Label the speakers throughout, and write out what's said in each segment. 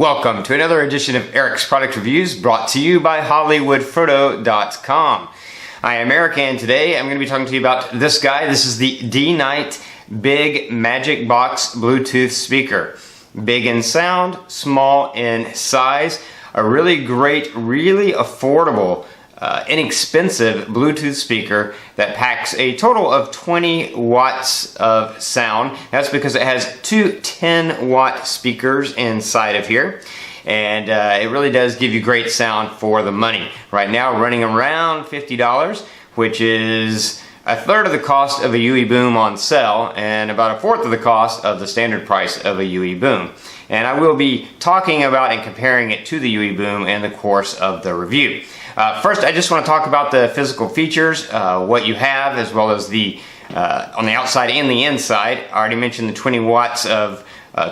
Speaker 1: Welcome to another edition of Eric's Product Reviews, brought to you by hollywoodfrodo.com. I am Eric, and today I'm going to be talking to you about this guy. This is the DKnight Big MagicBox Bluetooth speaker. Big in sound, small in size. A really great, really affordable, inexpensive Bluetooth speaker that packs a total of 20 watts of sound. That's because it has two 10-watt speakers inside of here, and it really does give you great sound for the money. Right now running around $50, which is a third of the cost of a UE boom on sale and about a fourth of the cost of the standard price of a UE boom. And I will be talking about and comparing it to the UE boom in the course of the review. First, I just want to talk about the physical features, what you have, as well as the on the outside and the inside. I already mentioned the 20 watts of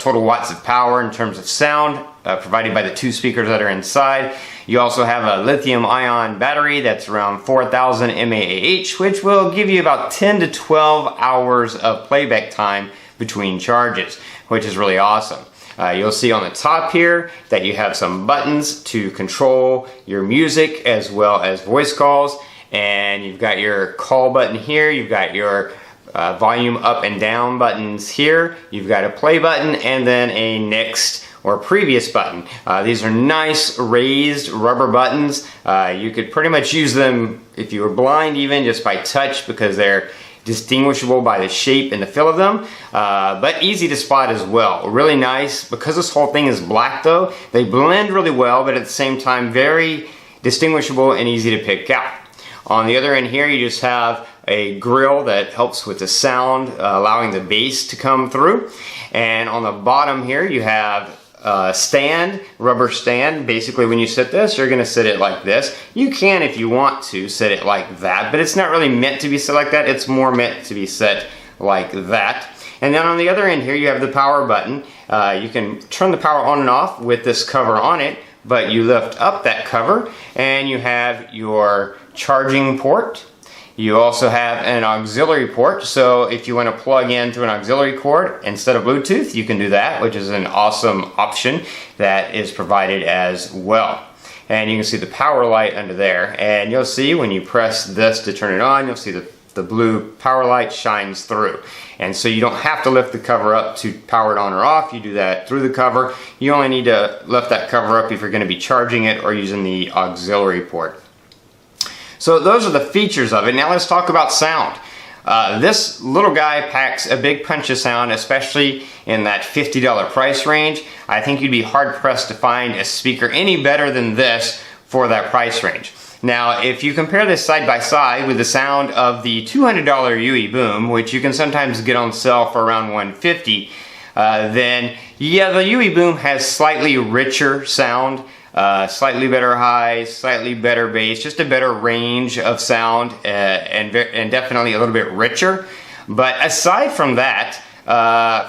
Speaker 1: total watts of power in terms of sound provided by the two speakers that are inside. You also have a lithium-ion battery that's around 4,000 mAh, which will give you about 10 to 12 hours of playback time between charges, which is really awesome. You'll see on the top here that you have some buttons to control your music as well as voice calls, and you've got your call button here, you've got your volume up and down buttons here, you've got a play button, and then a next or previous button. These are nice raised rubber buttons. You could pretty much use them if you were blind, even just by touch, because they're distinguishable by the shape and the feel of them, but easy to spot as well. Really nice. Because this whole thing is black though, they blend really well, but at the same time very distinguishable and easy to pick out. On the other end here, you just have a grill that helps with the sound, allowing the bass to come through. And on the bottom here, you have stand, rubber stand. Basically, when you sit this, you're going to sit it like this. You can, if you want to, sit it like that, but it's not really meant to be set like that. It's more meant to be set like that. And then on the other end here, you have the power button. You can turn the power on and off with this cover on it, but you lift up that cover and you have your charging port. You also have an auxiliary port, so if you want to plug into an auxiliary cord instead of Bluetooth, you can do that, which is an awesome option that is provided as well. And you can see the power light under there, and you'll see when you press this to turn it on, you'll see the blue power light shines through. And so you don't have to lift the cover up to power it on or off. You do that through the cover. You only need to lift that cover up if you're going to be charging it or using the auxiliary port. So those are the features of it. Now let's talk about sound. This little guy packs a big punch of sound, especially in that $50 price range. I think you'd be hard-pressed to find a speaker any better than this for that price range. Now, if you compare this side by side with the sound of the $200 UE boom, which you can sometimes get on sale for around $150, then yeah, the UE boom has slightly richer sound. Slightly better highs, slightly better bass, just a better range of sound, and definitely a little bit richer. But aside from that,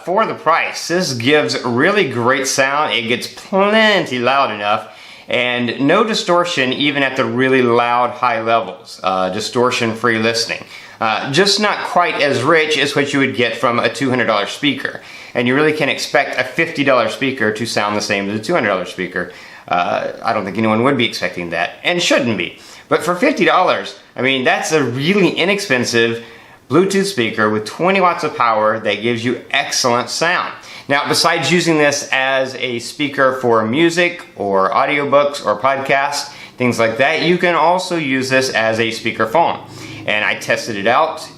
Speaker 1: for the price, this gives really great sound. It gets plenty loud enough, and no distortion even at the really loud high levels. Distortion-free listening. Just not quite as rich as what you would get from a $200 speaker. And you really can expect a $50 speaker to sound the same as a $200 speaker. I don't think anyone would be expecting that, and shouldn't be. But for $50, I mean, that's a really inexpensive Bluetooth speaker with 20 watts of power that gives you excellent sound. Now, besides using this as a speaker for music or audiobooks or podcasts, things like that, you can also use this as a speakerphone. And I tested it out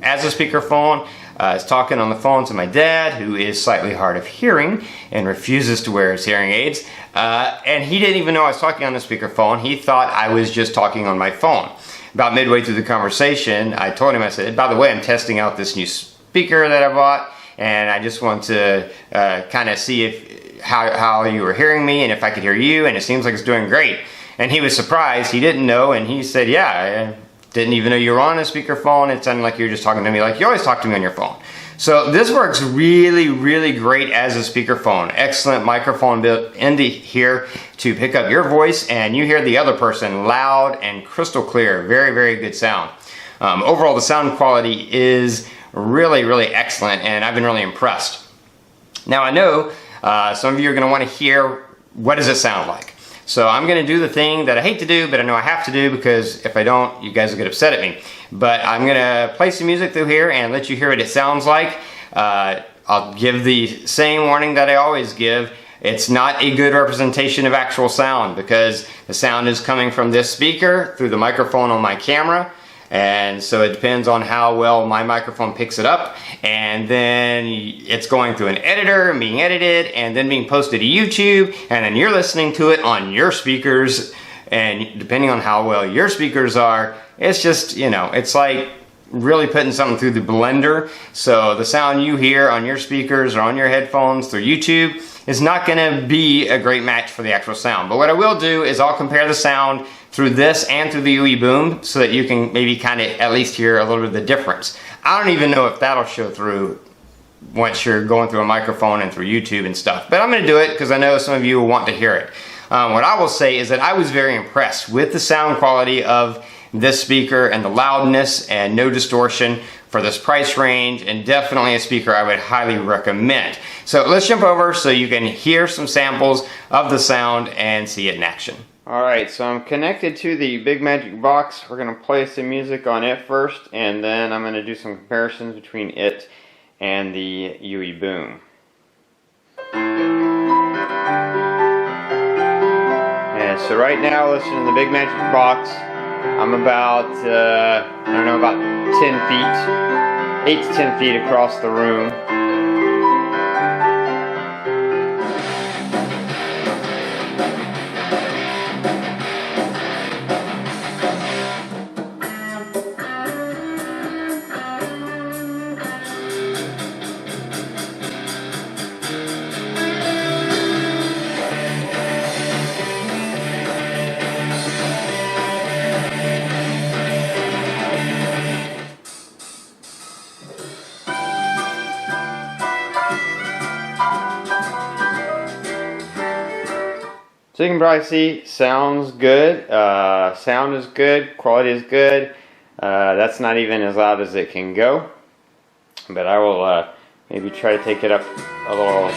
Speaker 1: as a speakerphone. I was talking on the phone to my dad, who is slightly hard of hearing and refuses to wear his hearing aids. And he didn't even know I was talking on the speakerphone. He thought I was just talking on my phone. About midway through the conversation, I told him, I said, by the way, I'm testing out this new speaker that I bought, and I just want to kind of see how you were hearing me and if I could hear you, and it seems like it's doing great. And he was surprised. He didn't know, and he said, yeah, I didn't even know you were on a speakerphone. It sounded like you were just talking to me like you always talk to me on your phone. So this works really, really great as a speakerphone. Excellent microphone built into here to pick up your voice, and you hear the other person loud and crystal clear. Very, very good sound. Overall, the sound quality is really, really excellent, and I've been really impressed. Now I know some of you are going to want to hear what does it sound like? So I'm going to do the thing that I hate to do, but I know I have to do, because if I don't, you guys will get upset at me. But I'm going to play some music through here and let you hear what it sounds like. I'll give the same warning that I always give. It's not a good representation of actual sound, because the sound is coming from this speaker through the microphone on my camera. And so it depends on how well my microphone picks it up, and then it's going through an editor and being edited and then being posted to YouTube, and then you're listening to it on your speakers, and depending on how well your speakers are, it's just, you know, it's like really putting something through the blender. So the sound you hear on your speakers or on your headphones through YouTube is not going to be a great match for the actual sound. But what I will do is I'll compare the sound through this and through the UE boom, so that you can maybe kind of at least hear a little bit of the difference. I don't even know if that'll show through once you're going through a microphone and through YouTube and stuff, but I'm going to do it because I know some of you will want to hear it. What I will say is that I was very impressed with the sound quality of this speaker and the loudness and no distortion for this price range, and definitely a speaker I would highly recommend. So let's jump over so you can hear some samples of the sound and see it in action. Alright, so I'm connected to the big MagicBox. We're going to play some music on it first, and then I'm going to do some comparisons between it and the UE boom. And so right now, listening to the big MagicBox, I'm about, I don't know, about 10 feet, 8 to 10 feet across the room. So you can probably see, sounds good, sound is good, quality is good. That's not even as loud as it can go, but I will maybe try to take it up a little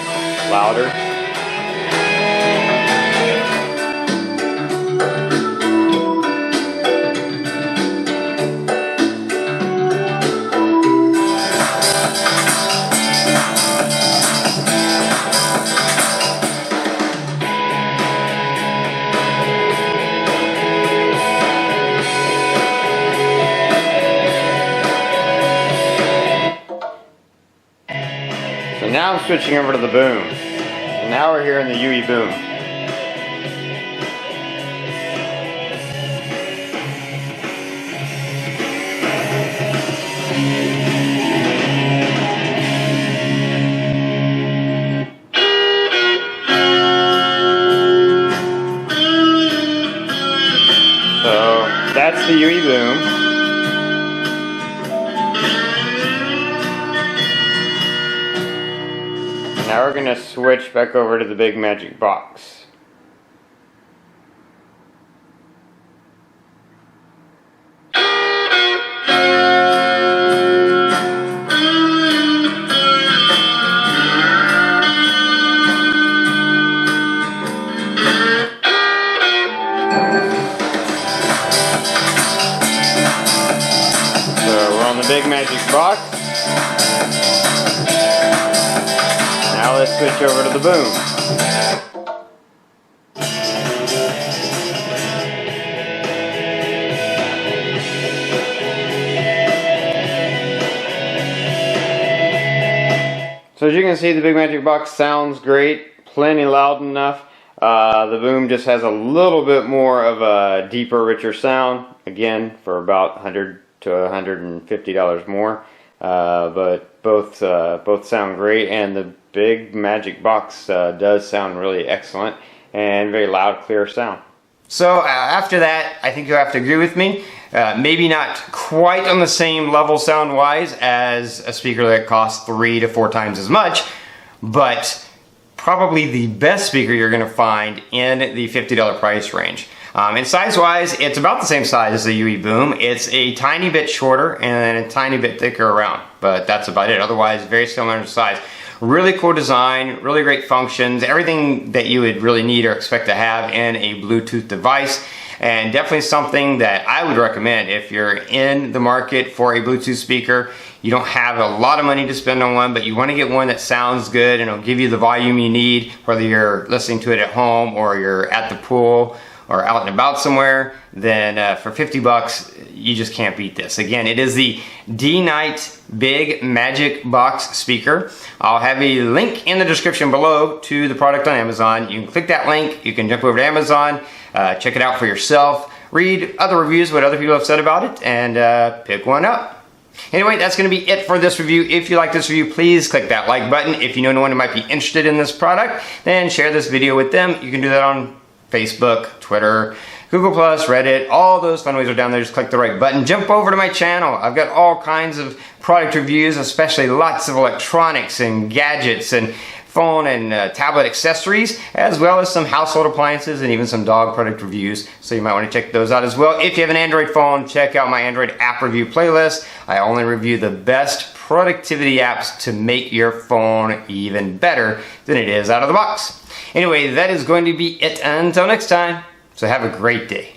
Speaker 1: louder. So now I'm switching over to the boom. And now we're hearing the UE boom. So that's the UE boom. Now we're going to switch back over to the big MagicBox. So we're on the big MagicBox. Now let's switch over to the boom. So as you can see, the big MagicBox sounds great, plenty loud enough. The boom just has a little bit more of a deeper, richer sound, again for about $100 to $150 more. But both sound great, and the big MagicBox does sound really excellent and very loud, clear sound. So after that, I think you have to agree with me. Maybe not quite on the same level sound-wise as a speaker that costs 3 to 4 times as much, but probably the best speaker you're going to find in the $50 price range. And size-wise, it's about the same size as the UE boom. It's a tiny bit shorter and a tiny bit thicker around, but that's about it. Otherwise, very similar in size. Really cool design, really great functions, everything that you would really need or expect to have in a Bluetooth device. And definitely something that I would recommend if you're in the market for a Bluetooth speaker. You don't have a lot of money to spend on one, but you want to get one that sounds good and it'll give you the volume you need, whether you're listening to it at home or you're at the pool or out and about somewhere. Then for 50 bucks, you just can't beat this. Again, it is the DKnight Big MagicBox speaker. I'll have a link in the description below to the product on Amazon. You can click that link, you can jump over to Amazon, check it out for yourself, read other reviews, what other people have said about it, and pick one up. Anyway, that's going to be it for this review. If you like this review, please click that like button. If you know anyone who might be interested in this product, then share this video with them. You can do that on Facebook, Twitter, Google+, Reddit, all those fun ways are down there. Just click the right button. Jump over to my channel. I've got all kinds of product reviews, especially lots of electronics and gadgets and phone and tablet accessories, as well as some household appliances and even some dog product reviews. So you might want to check those out as well. If you have an Android phone, check out my Android app review playlist. I only review the best productivity apps to make your phone even better than it is out of the box. Anyway, that is going to be it until next time. So have a great day.